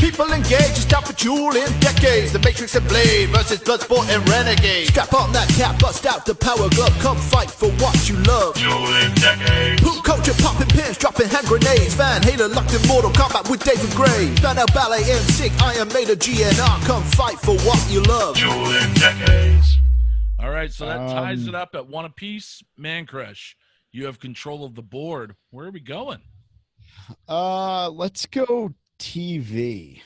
People engaged, it's time for Dueling Decades. The Matrix and Blade versus Bloodsport and Renegade. Strap on that cap, bust out the power glove. Come fight for what you love. Dueling Decades. Poop culture, popping pins, dropping hand grenades. Van Halen locked in Mortal Kombat with David Gray. Banner Ballet and Sick, Iron Maiden, GNR. Come fight for what you love. Dueling Decades. All right, so that ties it up at one apiece. Man Crush, you have control of the board. Where are we going? Let's go TV.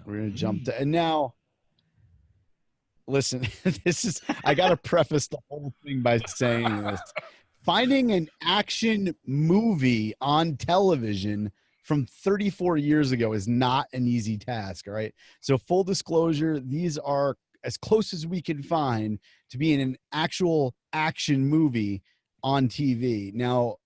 We're gonna jump to, and now listen, I gotta preface the whole thing by saying this. Finding an action movie on television from 34 years ago is not an easy task. All right. So full disclosure, these are as close as we can find to being an actual action movie on TV. Now,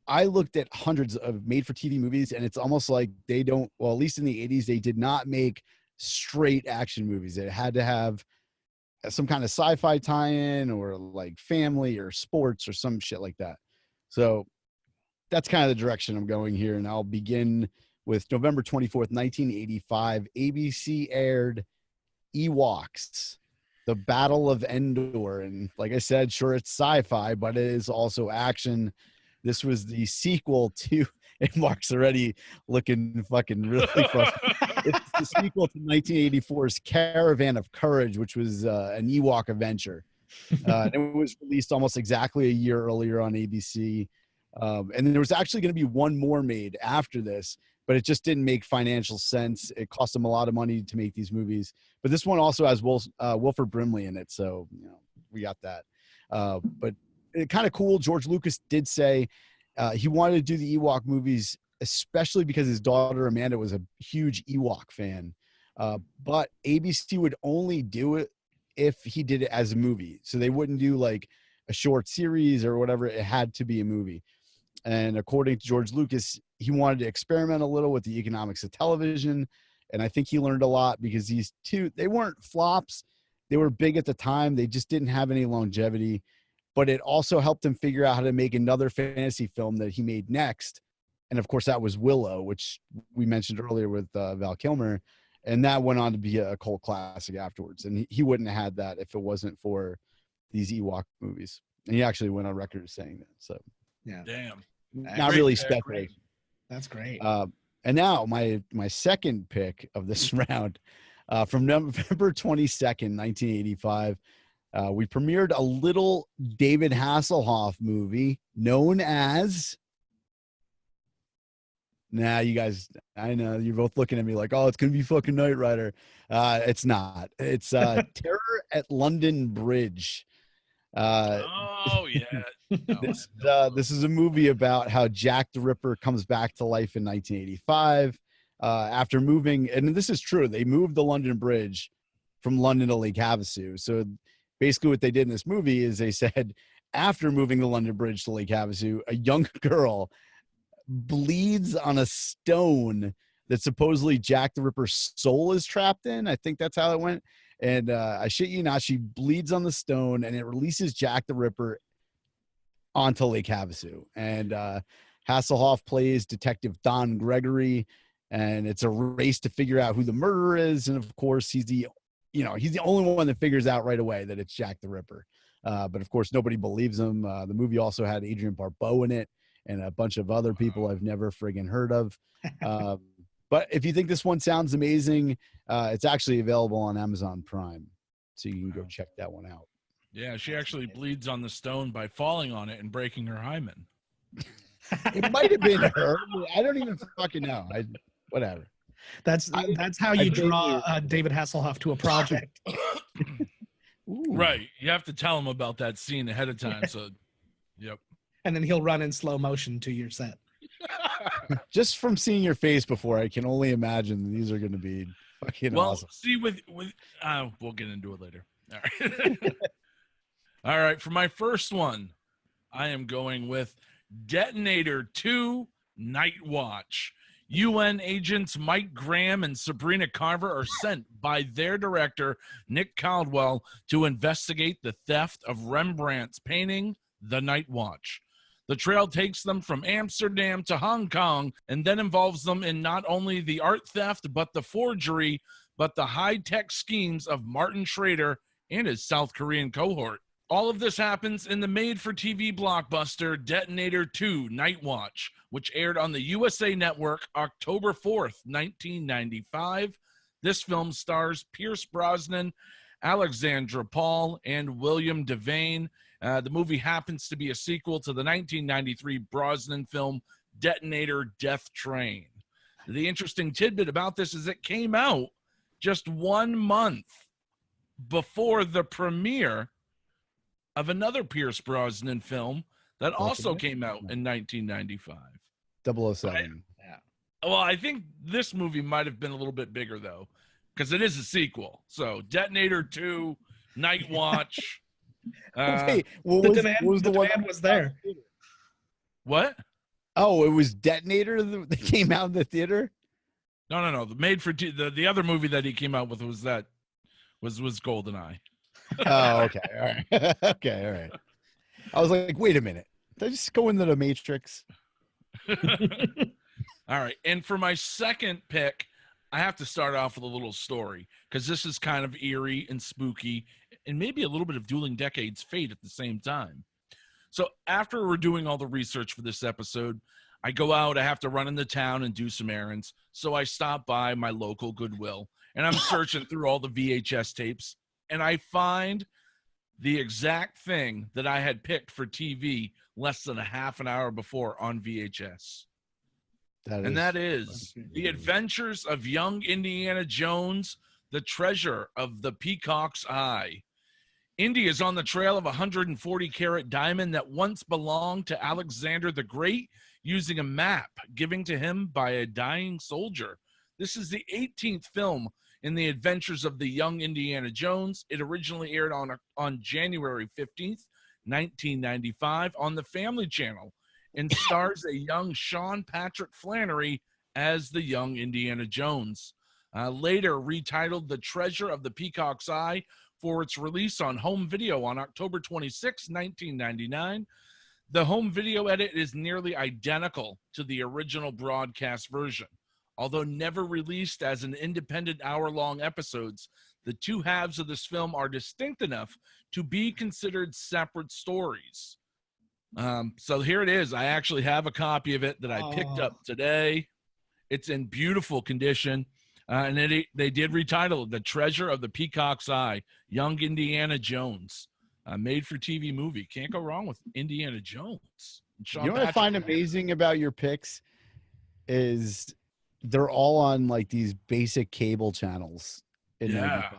I looked at hundreds of made-for-TV movies, and it's almost like they don't, well, at least in the 80s, they did not make straight action movies. It had to have some kind of sci-fi tie-in or like family or sports or some shit like that. So that's kind of the direction I'm going here, and I'll begin with November 24th, 1985. ABC aired Ewoks, The Battle of Endor. And like I said, sure, it's sci-fi, but it is also action. This was the sequel to, and Mark's already looking fucking really frustrated. It's the sequel to 1984's Caravan of Courage, which was an Ewok adventure. And it was released almost exactly a year earlier on ABC. And then there was actually going to be one more made after this, but it just didn't make financial sense. It cost them a lot of money to make these movies. But this one also has Wilford Brimley in it, so we got that. But kind of cool. George Lucas did say he wanted to do the Ewok movies, especially because his daughter Amanda was a huge Ewok fan. But ABC would only do it if he did it as a movie. So they wouldn't do like a short series or whatever. It had to be a movie. And according to George Lucas, he wanted to experiment a little with the economics of television. And I think he learned a lot because these two, they weren't flops. They were big at the time. They just didn't have any longevity. But it also helped him figure out how to make another fantasy film that he made next. And of course, that was Willow, which we mentioned earlier with Val Kilmer. And that went on to be a cult classic afterwards. And he wouldn't have had that if it wasn't for these Ewok movies. And he actually went on record saying that. So, yeah, damn, not really speculation. That's great. And now my second pick of this round, from November 22nd, 1985, we premiered a little David Hasselhoff movie known as. Nah, you guys, I know you're both looking at me like, oh, it's going to be fucking Knight Rider. It's not. It's Terror at London Bridge. Oh, yeah. This is a movie about how Jack the Ripper comes back to life in 1985 after moving. And this is true. They moved the London Bridge from London to Lake Havasu. So basically what they did in this movie is they said after moving the London Bridge to Lake Havasu, a young girl bleeds on a stone that supposedly Jack the Ripper's soul is trapped in. I think that's how it went. And I shit you not, she bleeds on the stone and it releases Jack the Ripper onto Lake Havasu. And Hasselhoff plays Detective Don Gregory, and it's a race to figure out who the murderer is. And of course, he's the only one that figures out right away that it's Jack the Ripper. But of course, nobody believes him. The movie also had Adrian Barbeau in it and a bunch of other people I've never friggin' heard of. But if you think this one sounds amazing, it's actually available on Amazon Prime. So you can go check that one out. Yeah, she actually bleeds on the stone by falling on it and breaking her hymen. It might have been her. I don't even fucking know. Whatever. That's how you draw David Hasselhoff to a project. Right. You have to tell him about that scene ahead of time. So, yep. And then he'll run in slow motion to your set. Just from seeing your face before, I can only imagine these are going to be fucking awesome. See, we'll get into it later. All right. All right. For my first one, I am going with Detonator 2 Night Watch. UN agents Mike Graham and Sabrina Carver are sent by their director, Nick Caldwell, to investigate the theft of Rembrandt's painting, The Night Watch. The trail takes them from Amsterdam to Hong Kong and then involves them in not only the art theft, but the forgery, but the high-tech schemes of Martin Schrader and his South Korean cohort. All of this happens in the made-for-TV blockbuster Detonator 2 Night Watch, which aired on the USA Network October 4th, 1995. This film stars Pierce Brosnan, Alexandra Paul, and William Devane. The movie happens to be a sequel to the 1993 Brosnan film Detonator Death Train. The interesting tidbit about this is it came out just 1 month before the premiere of another Pierce Brosnan film that also came out in 1995. 007. Well, I think this movie might have been a little bit bigger, though, because it is a sequel. So Detonator 2, Night Watch. Wait, what was the one that was there? What? Oh, it was Detonator that came out in the theater? No. The other movie that he came out with was GoldenEye. Oh, okay. All right. Okay, all right. I was like, wait a minute. Did I just go into the Matrix? All right. And for my second pick, I have to start off with a little story because this is kind of eerie and spooky and maybe a little bit of Dueling Decades fate at the same time. So after we're doing all the research for this episode, I go out, I have to run into town and do some errands. So I stop by my local Goodwill and I'm searching through all the VHS tapes and I find the exact thing that I had picked for TV less than a half an hour before on VHS. That is The Adventures of Young Indiana Jones, the Treasure of the Peacock's Eye. Indy is on the trail of a 140-carat diamond that once belonged to Alexander the Great using a map given to him by a dying soldier. This is the 18th film in the Adventures of the Young Indiana Jones. It originally aired on January 15th, 1995 on the Family Channel and stars a young Sean Patrick Flannery as the young Indiana Jones. Later retitled The Treasure of the Peacock's Eye for its release on home video on October 26, 1999. The home video edit is nearly identical to the original broadcast version. Although never released as an independent hour-long episodes, the two halves of this film are distinct enough to be considered separate stories. So here it is. I actually have a copy of it that I picked up today. It's in beautiful condition. And they did retitle it The Treasure of the Peacock's Eye, Young Indiana Jones. Made for TV movie. Can't go wrong with Indiana Jones. You know what I find amazing about your picks is they're all on like these basic cable channels. Yeah.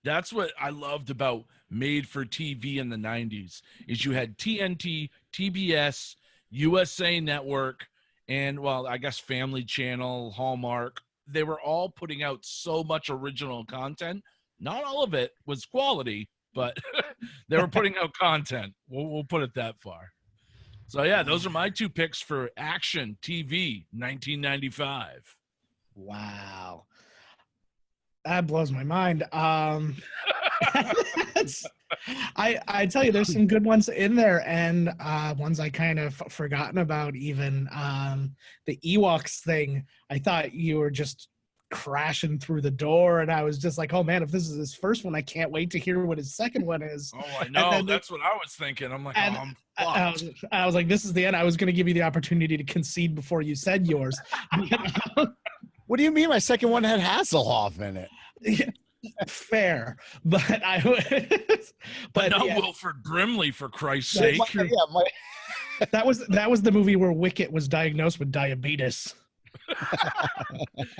That's what I loved about made for TV in the 90s is you had TNT, TBS, USA Network, and well, I guess Family Channel, Hallmark. They were all putting out so much original content. Not all of it was quality, but they were putting out content. We'll put it that far. So yeah, those are my two picks for action TV 1995. Wow. That blows my mind. I tell you, there's some good ones in there, and ones I kind of forgotten about. Even the Ewoks thing. I thought you were just crashing through the door, and I was just like, "Oh man, if this is his first one, I can't wait to hear what his second one is." Oh, I know. That's what I was thinking. I'm like, I'm fucked. I was like, "This is the end." I was going to give you the opportunity to concede before you said yours. What do you mean? My second one had Hasselhoff in it. Yeah, fair, but but not Wilford Brimley, for Christ's sake. That was the movie where Wicket was diagnosed with diabetes.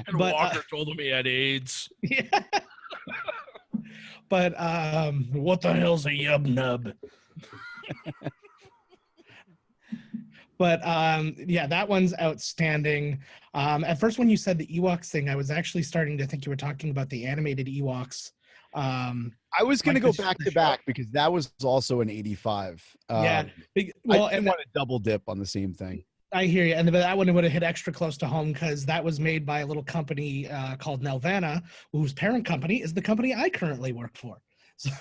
And Walker told him he had AIDS. Yeah. But what the hell's a yub nub? But yeah, that one's outstanding. At first, when you said the Ewoks thing, I was actually starting to think you were talking about the animated Ewoks. I was going to go back to back because that was also an 85. Yeah. Well, I didn't want to double dip on the same thing. I hear you. And that one would have hit extra close to home because that was made by a little company called Nelvana, whose parent company is the company I currently work for. So,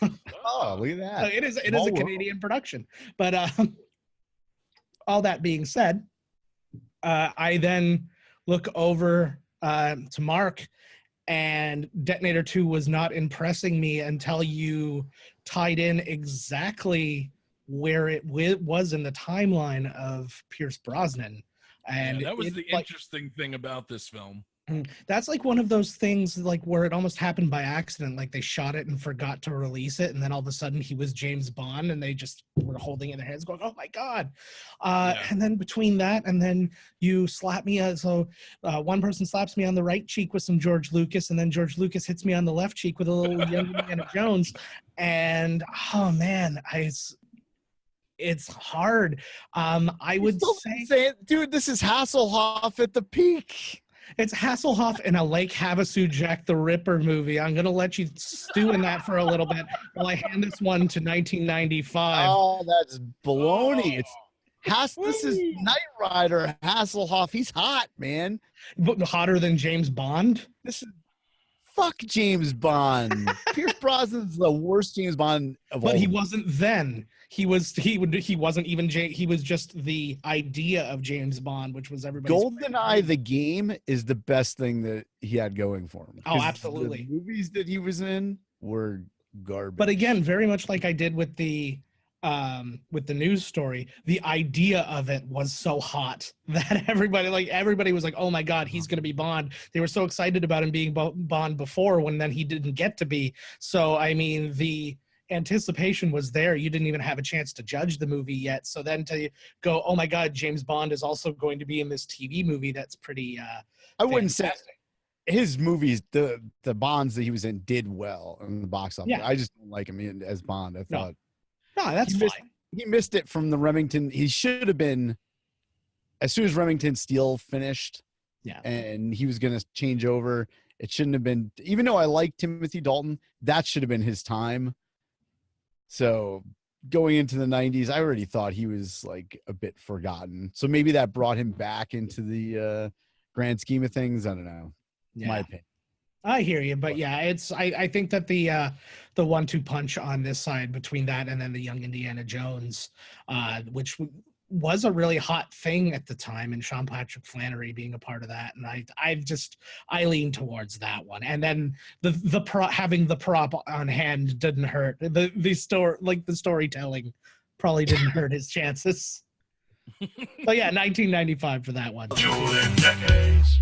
oh, look at that. So it is a Canadian production. But all that being said, I then look over to Mark, and Detonator 2 was not impressing me until you tied in exactly where it was in the timeline of Pierce Brosnan. And that was it, the like, interesting thing about this film. that's like one of those things like where it almost happened by accident. Like they shot it and forgot to release it, and then all of a sudden he was James Bond, and they just were holding it in their hands, going, "Oh my god!" And then between that, and then you slap me. One person slaps me on the right cheek with some George Lucas, and then George Lucas hits me on the left cheek with a little young Indiana Jones, and oh man, it's hard. I would say, dude, this is Hasselhoff at the peak. it's Hasselhoff in a Lake Havasu Jack the Ripper movie. I'm going to let you stew in that for a little bit while I hand this one to 1995. Oh, that's baloney. This is Knight Rider Hasselhoff. He's hot, man. But hotter than James Bond? This is fuck James Bond. Pierce Brosnan's the worst James Bond of all. But he wasn't then. He wasn't even he was just the idea of James Bond, which was everybody's GoldenEye the game is the best thing that he had going for him. Oh, absolutely. The movies that he was in were garbage. But again, very much like I did with the news story, the idea of it was so hot that everybody was like, "Oh my god, he's going to be Bond." They were so excited about him being Bond before, when then he didn't get to be. So I mean, the anticipation was there. You didn't even have a chance to judge the movie yet. So then to go, "Oh my god, James Bond is also going to be in this TV movie," that's pretty I wouldn't fantastic. say his movies, the Bonds that he was in, did well in the box office. Yeah. I just don't like him as Bond. I thought No, that's fine. he missed it from the Remington. He should have been, as soon as Remington Steele finished, Yeah. and he was going to change over. It shouldn't have been, even though I like Timothy Dalton, that should have been his time. So going into the 90s, I already thought he was like a bit forgotten. So maybe that brought him back into the grand scheme of things. I don't know. Yeah. My opinion. I hear you, but yeah, I think that the 1-2 punch on this side between that and then the Young Indiana Jones, which was a really hot thing at the time, and Sean Patrick Flannery being a part of that, and I lean towards that one. And then having the prop on hand didn't hurt. The storytelling probably didn't hurt his chances. But yeah, 1995 for that one. Dueling Decades.